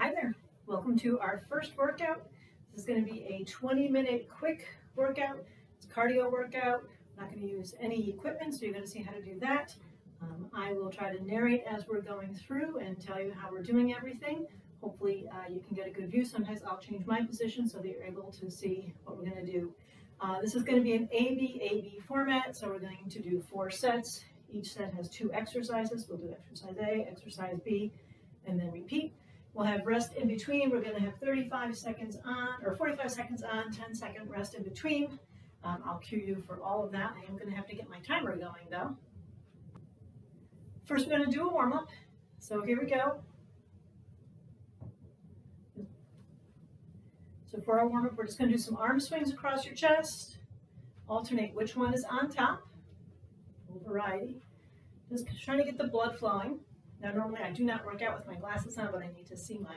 Hi there, welcome to our first workout. This is going to be a 20-minute quick workout. It's a cardio workout. I'm not going to use any equipment, so you're going to see how to do that. I will try to narrate as we're going through and tell you how we're doing everything. Hopefully you can get a good view. Sometimes I'll change my position so that you're able to see what we're going to do. This is going to be an AB format, so we're going to do 4 sets. Each set has 2 exercises. We'll do exercise A, exercise B, and then repeat. We'll have rest in between. We're going to have 35 seconds on, or 45 seconds on, 10-second rest in between. I'll cue you for all of that. I am going to have to get my timer going though. First, we're going to do a warm-up. So here we go. So for our warm-up, we're just going to do some arm swings across your chest. Alternate which one is on top. A little variety. Just trying to get the blood flowing. Now, normally I do not work out with my glasses on, but I need to see my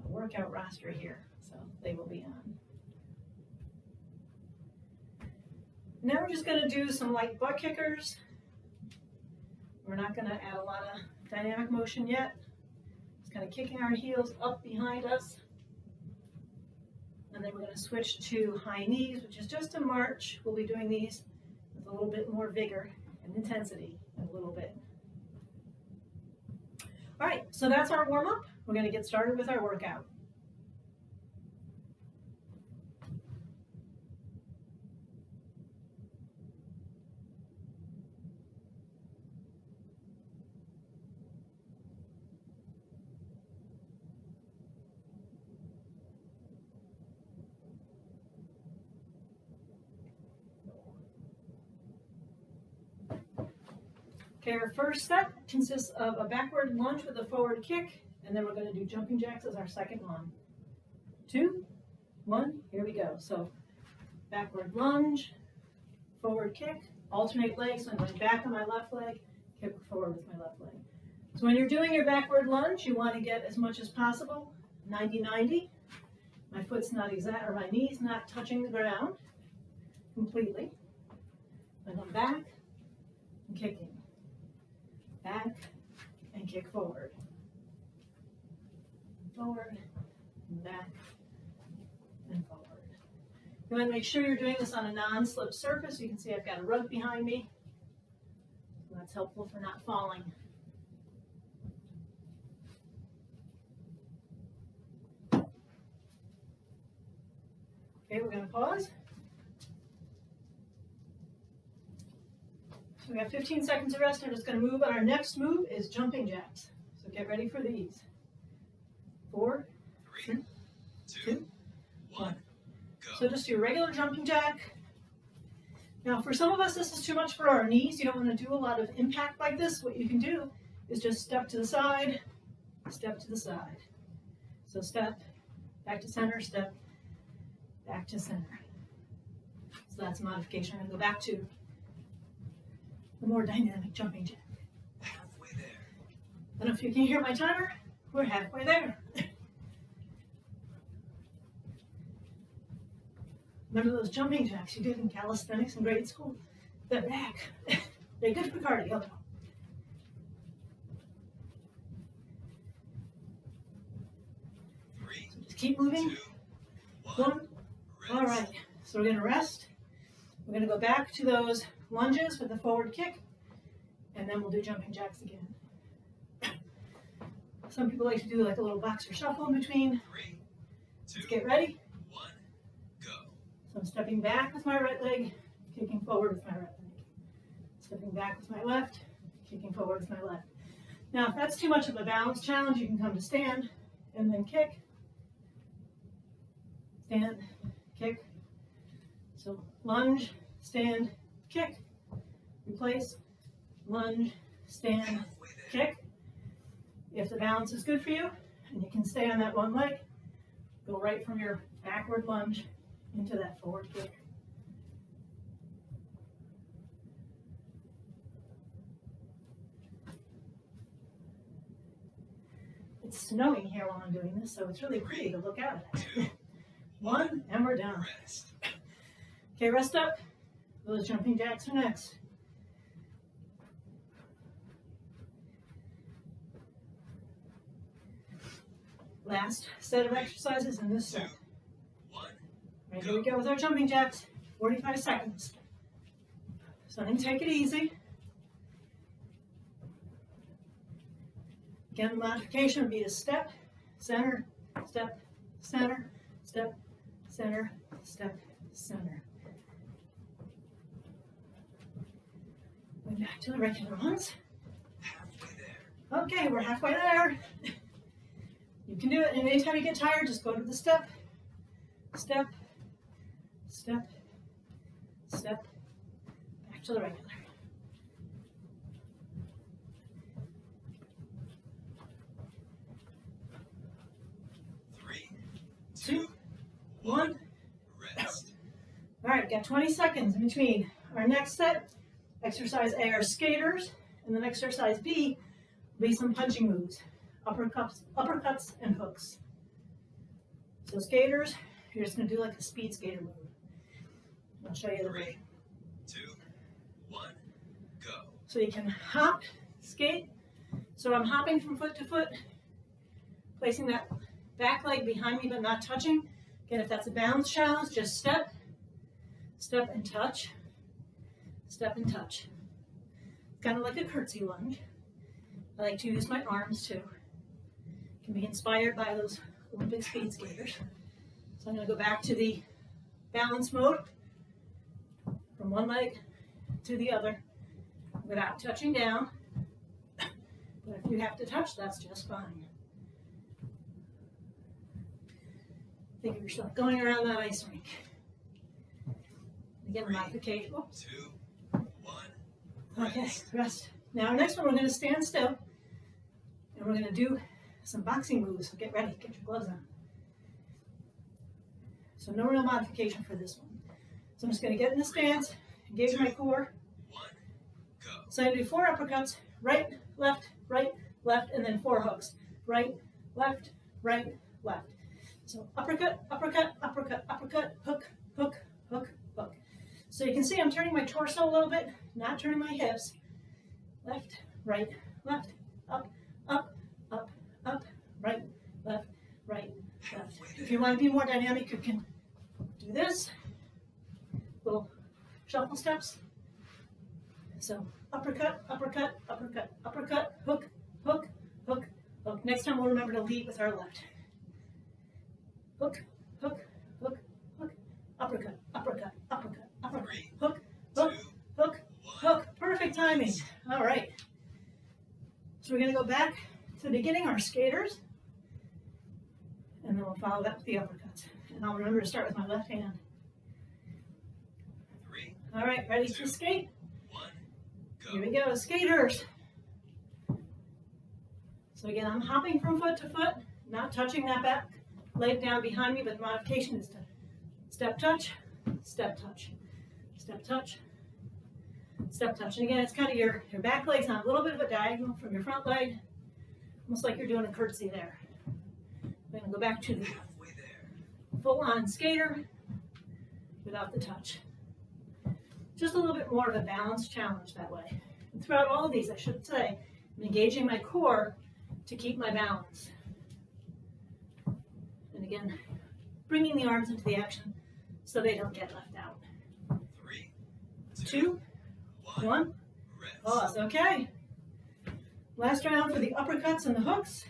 workout roster here. So they will be on. Now we're just going to do some light butt kickers. We're not going to add a lot of dynamic motion yet. Just kind of kicking our heels up behind us. And then we're going to switch to high knees, which is just a march. We'll be doing these with a little bit more vigor and intensity a little bit. All right, so that's our warm-up. We're going to get started with our workout. Okay, our first set consists of a backward lunge with a forward kick, and then we're going to do jumping jacks as our second one. 2, 1, here we go. So backward lunge, forward kick, alternate legs. So I'm going back on my left leg, kick forward with my left leg. So when you're doing your backward lunge, you want to get as much as possible, 90-90. My foot's not exact, or my knee's not touching the ground completely. And I'm back and kicking. Back and kick forward. Forward, and back, and forward. You want to make sure you're doing this on a non-slip surface. You can see I've got a rug behind me. So that's helpful for not falling. Okay, we're going to pause. So we have 15 seconds of rest. I'm just going to move. Our next move is jumping jacks. So get ready for these. 4, 3, 2, 1. So just do a regular jumping jack. Now for some of us, this is too much for our knees. You don't want to do a lot of impact like this. What you can do is just step to the side, step to the side. So step, back to center, step, back to center. So that's a modification. I'm going to go back to the more dynamic jumping jack. Halfway there. I don't know if you can hear my timer. We're halfway there. Remember those jumping jacks you did in calisthenics in grade school? They're back. They're good for cardio. So just keep moving. 2, 1. All right. So we're going to rest. We're going to go back to those lunges with the forward kick, and then we'll do jumping jacks again. Some people like to do like a little boxer shuffle in between. 3, 2, Let's get ready. 1, go. So I'm stepping back with my right leg, kicking forward with my right leg. Stepping back with my left, kicking forward with my left. Now, if that's too much of a balance challenge, you can come to stand and then kick. Stand, kick. So lunge, stand, kick. Replace, lunge, stand, Halfway there. kick. If the balance is good for you and you can stay on that one leg, go right from your backward lunge into that forward kick. It's snowing here while I'm doing this, so it's really pretty to look out at. 2, 1, and we're down. rest. Okay, rest up. Those jumping jacks are next. Last set of exercises in this 2, set. 1. Right, here we go with our jumping jacks. 45 seconds. So I'm going to take it easy. Again, the modification would be to step, center, step, center, step, center, step, center. Going back to the regular ones. Halfway there. Okay, we're halfway there. You can do it, and anytime you get tired, just go to the step, step, step, step, back to the regular. Three, 2, 2, 1. rest. All right, got 20 seconds in between. Our next set, exercise A are skaters, and then exercise B will be some punching moves, uppercuts and hooks. So skaters, you're just going to do like a speed skater move. I'll show you the way. 3, 2, 1, go. So you can hop, skate. So I'm hopping from foot to foot, placing that back leg behind me but not touching. Again, if that's a balance challenge, just step, step and touch, step and touch. Kind of like a curtsy lunge. I like to use my arms too. Can be inspired by those Olympic speed skaters. So I'm going to go back to the balance mode from one leg to the other without touching down. But if you have to touch, that's just fine. Think of yourself going around that ice rink. Again, modification. Oh, 2, 1, okay, rest. rest. Now, our next one, we're going to stand still. And we're going to do some boxing moves. So get ready, get your gloves on. So no real modification for this one. So I'm just going to get in the stance, engage my core. 1, go. So I'm going to do 4 uppercuts, right, left, and then 4 hooks. Right, left, left. So uppercut, uppercut, uppercut, uppercut, hook, hook, hook, hook. So you can see I'm turning my torso a little bit, not turning my hips. Left, left, up, up, up, up, right, left. If you want to be more dynamic, you can do this. Little shuffle steps. So uppercut, uppercut, uppercut, uppercut, hook, hook, hook, hook. Next time we'll remember to lead with our left. Hook, hook, hook, hook, uppercut, uppercut, uppercut, uppercut, 3, hook, 2, hook, hook, 1. hook. Perfect timing. All right. So we're going to go back to the beginning, our skaters, and then we'll follow that with the uppercuts. And I'll remember to start with my left hand. 3, All right, ready to skate? 1, go. Here we go, skaters. So again, I'm hopping from foot to foot, not touching that back leg down behind me, but the modification is to step touch, step touch, step touch, step touch. And again, it's kind of your back leg's on a little bit of a diagonal from your front leg, almost like you're doing a curtsy there. We're going to go back to the Halfway there. full-on skater without the touch. Just a little bit more of a balance challenge that way. And throughout all of these, I should say, I'm engaging my core to keep my balance. And again, bringing the arms into the action so they don't get left out. 3, 2, 1, rest. pause. Okay. Last round for the uppercuts and the hooks.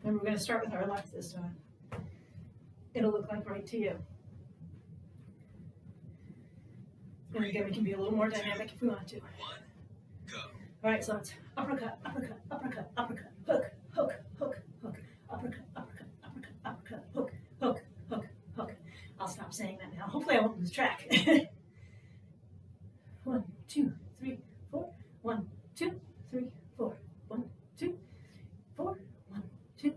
And we're going to start with our left this time. It'll look like right to you. And again, we can be a little more dynamic if we want to. 1, go. All right, so it's uppercut, uppercut, uppercut, uppercut, hook, hook, hook, hook, uppercut, uppercut, uppercut, uppercut, hook, hook, hook, hook. I'll stop saying that now. Hopefully I won't lose track. 1, 2, 3, 4. 1, 2, 3, 4. 1, 2, 4. 1, 2.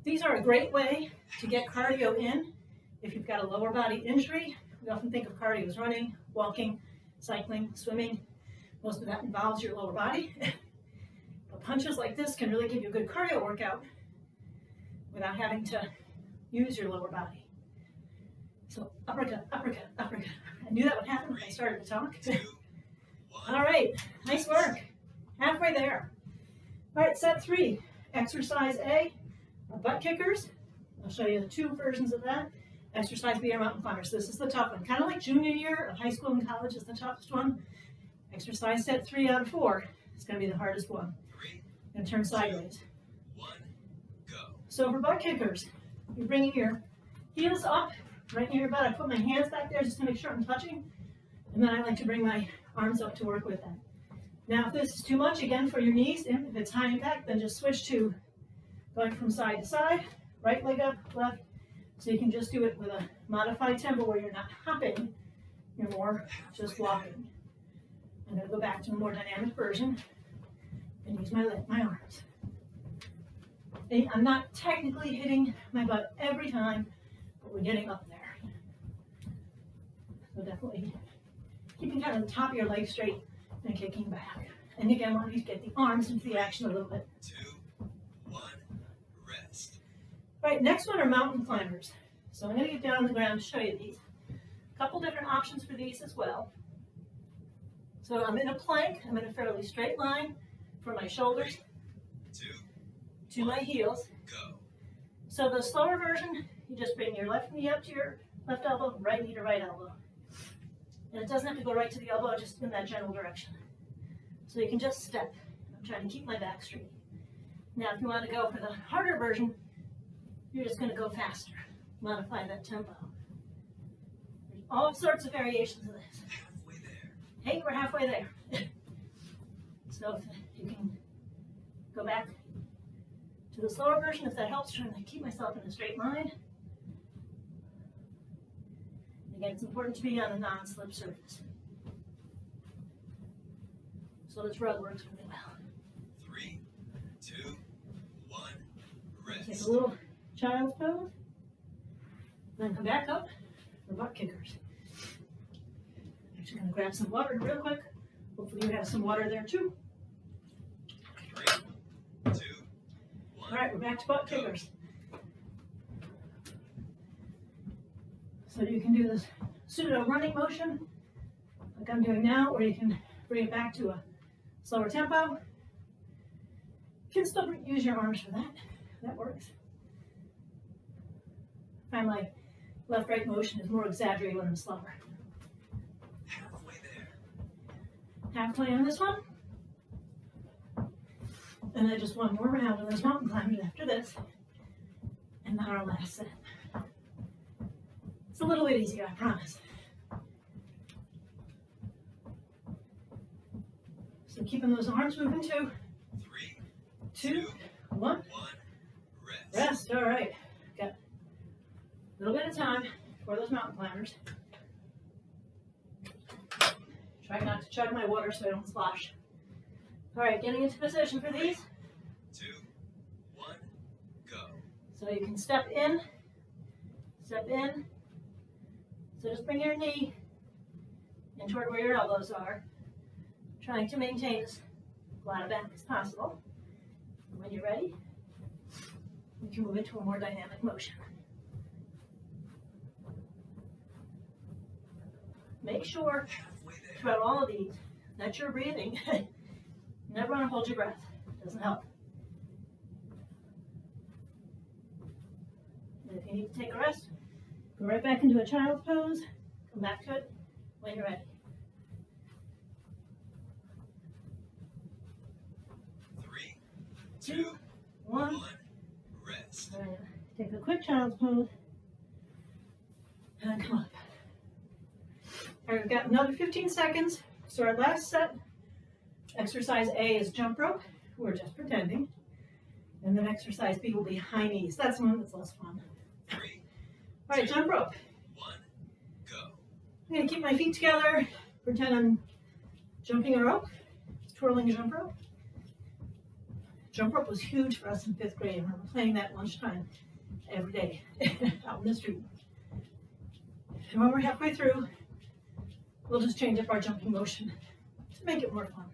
These are a great way to get cardio in if you've got a lower body injury. We often think of cardio as running, walking, cycling, swimming. Most of that involves your lower body. But punches like this can really give you a good cardio workout without having to use your lower body. So uppercut, uppercut, uppercut. I knew that would happen when I started to talk. 2, 1. All right, nice work. Halfway there. All right, set 3. Exercise A, Butt kickers. I'll show you the two versions of that. Exercise B or mountain climbers. This is the tough one. Kind of like junior year of high school and college is the toughest one. Exercise set 3 out of 4. It's going to be the hardest one. 3, Going to turn sideways. 1, go. So for butt kickers, you're bringing your heels up right near your butt. I put my hands back there just to make sure I'm touching. And then I like to bring my arms up to work with that. Now, if this is too much, again, for your knees, if it's high impact, then just switch to going from side to side, right leg up, left. So you can just do it with a modified tempo where you're not hopping, you're more just walking. I'm going to go back to a more dynamic version and use my arms. I'm not technically hitting my butt every time, but we're getting up there. So definitely keeping kind of the top of your leg straight and kicking back. And again, want you to get the arms into the action a little bit. 2, 1, rest. All right, next one are mountain climbers. So I'm going to get down on the ground to show you these. A couple different options for these as well. So I'm in a plank. I'm in a fairly straight line from my shoulders 2, to my heels. go. So the slower version, you just bring your left knee up to your left elbow, right knee to right elbow. And it doesn't have to go right to the elbow, just in that general direction. So you can just step. I'm trying to keep my back straight. Now, if you want to go for the harder version, you're just going to go faster. Modify that tempo. There's all sorts of variations of this. Halfway there. Hey, we're halfway there. So if you can go back to the slower version, if that helps, trying to keep myself in a straight line. Again, it's important to be on a non-slip surface. So this rug works really well. 3, 2, 1, Take rest. a little child's pose. Then come back up for butt kickers. Actually going to grab some water real quick. Hopefully you have some water there too. 3, 2, 1. All right, we're back to butt kickers. So you can do this pseudo running motion like I'm doing now, or you can bring it back to a slower tempo. You can still use your arms for that. That works. I find my left-right motion is more exaggerated when I'm slower. Halfway there. Halfway on this one. And then just one more round of those mountain climbers after this. And then our last set. It's a little bit easier, I promise. So keeping those arms moving too. 3, 2, 1. 1, rest. Rest, all right. Got a little bit of time for those mountain climbers. Try not to chug my water so I don't slosh. All right, getting into position for these. 2, 1, go. So you can step in. So just bring your knee in toward where your elbows are, trying to maintain as flat a back as possible. And when you're ready, you can move into a more dynamic motion. Make sure Halfway there. throughout all of these that you're breathing. Never want to hold your breath. Doesn't help. And if you need to take a rest, go right back into a child's pose. Come back to it when you're ready. 3, 2, 2, 1. 1, rest. All right, take a quick child's pose. And come up. All right, we've got another 15 seconds. So our last set, exercise A is jump rope. We're just pretending. And then exercise B will be high knees. That's the one that's less fun. 3, All right, jump rope. 1, go. I'm going to keep my feet together, pretend I'm jumping a rope, twirling a jump rope. Jump rope was huge for us in 5th grade. I remember playing that lunchtime every day out in the street. And when we're halfway through, we'll just change up our jumping motion to make it more fun.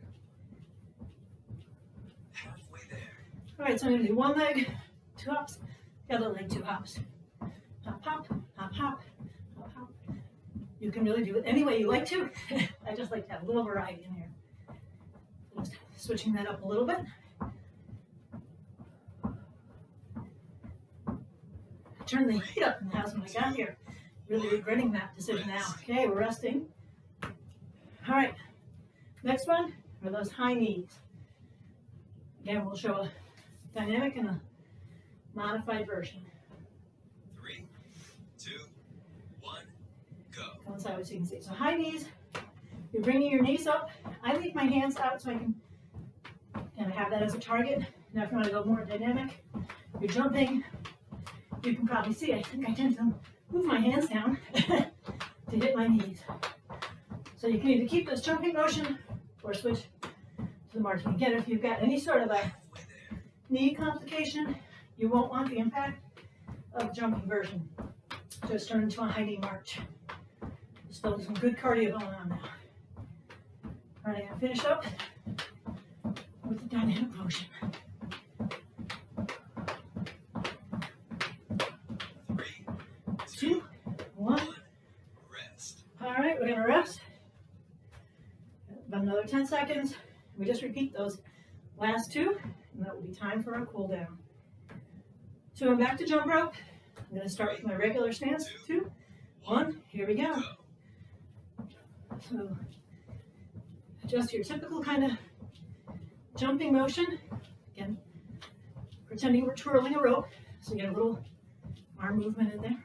Halfway there. All right, so I'm going to do one leg, 2 hops, the other leg, 2 hops. Hop, hop, hop, hop, hop, hop. You can really do it any way you like to. I just like to have a little variety in here. Just switching that up a little bit. turn the heat up in the house when I got here. Really regretting that decision now. Okay, we're resting. All right, next one are those high knees. Again, we'll show a dynamic and a modified version. 3, 2, 1, go. Go sideways so you can see. So high knees, you're bringing your knees up. I leave my hands out so I can kind of have that as a target. Now if you want to go more dynamic, you're jumping. You can probably see, I think I tend to move my hands down to hit my knees. So you can either keep this jumping motion or switch to the marching. Again, if you've got any sort of a Halfway there. knee complication, you won't want the impact of the jumping version. Just turn into a high knee march. Still some good cardio going on now. All right, I'm gonna finish up with the dynamic motion. 3, 2, 1. rest. All right, we're gonna rest. About another 10 seconds. We just repeat those last two, and that will be time for our cool down. So I'm back to jump rope. I'm gonna start with my regular stance. 2, 1, here we go. Go. So just your typical kind of jumping motion. Again, pretending we're twirling a rope, so you get a little arm movement in there.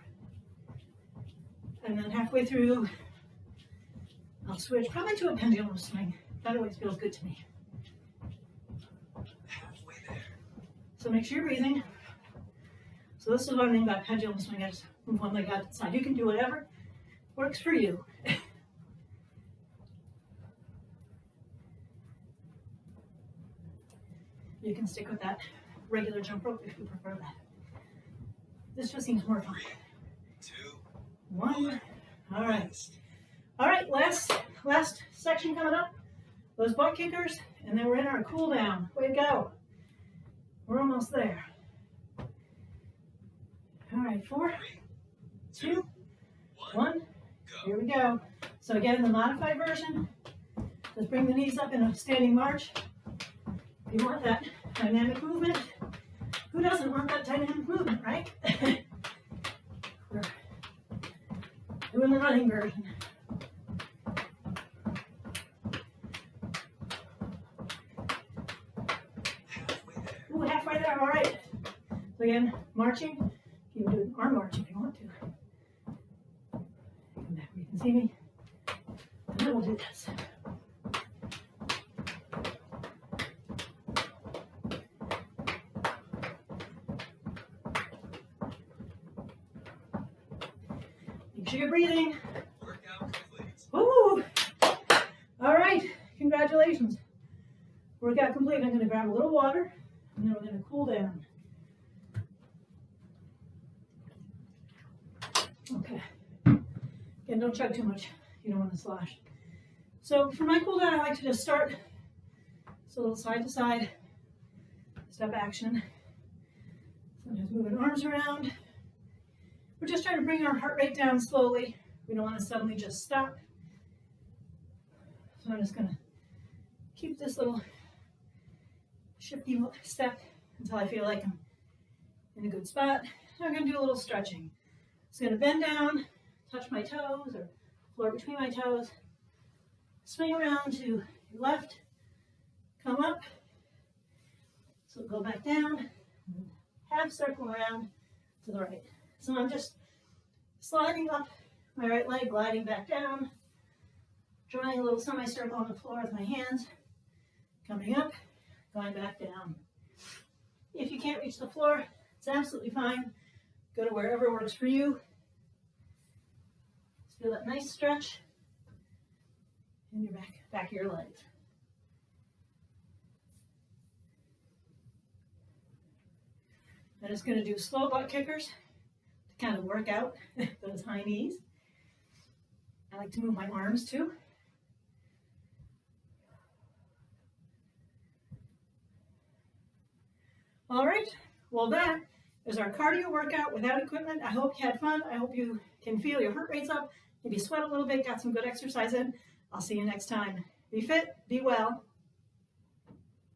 And then halfway through, I'll switch probably to a pendulum swing. That always feels good to me. Halfway there. So make sure you're breathing. So this is what I mean by pendulum swing. I just move one leg out to the side. You can do whatever works for you. You can stick with that regular jump rope if you prefer that. This just seems more fun. 3, 2, 1. All right. rest. All right, last section coming up. Those butt kickers, and then we're in our cool down. Way to go. We're almost there. All right, 4, 3, 2, 1, 1. go. Here we go. So again, in the modified version, just bring the knees up in a standing march. If you want that dynamic movement, who doesn't want that dynamic movement, right? We're doing the running version. Halfway there. Ooh, halfway there, all right. So again, marching. You can do an arm march if you want to. Come back where you can see me. And then we'll do this. Make sure you're breathing. Workout complete. Woo! All right, congratulations. Workout complete. I'm going to grab a little water, and then we're going to cool down. Okay. Again, don't chug too much. You don't want to slosh. So for my cool down, I like to just start. So a little side to side step action. Sometimes moving arms around. We're just trying to bring our heart rate down slowly. We don't want to suddenly just stop. So I'm just going to keep this little shifty step until I feel like I'm in a good spot. I'm going to do a little stretching. Just going to bend down, touch my toes or floor between my toes, swing around to your left, come up, so go back down, half circle around to the right. So I'm just sliding up my right leg, gliding back down, drawing a little semicircle on the floor with my hands, coming up, going back down. If you can't reach the floor, it's absolutely fine. Go to wherever works for you. Just feel that nice stretch in your back of your legs. I'm just going to do slow butt kickers to kind of work out those high knees. I like to move my arms too. All right, well that is our cardio workout without equipment. I hope you had fun. I hope you can feel your heart rate's up, maybe sweat a little bit, got some good exercise in. I'll see you next time. Be fit, be well.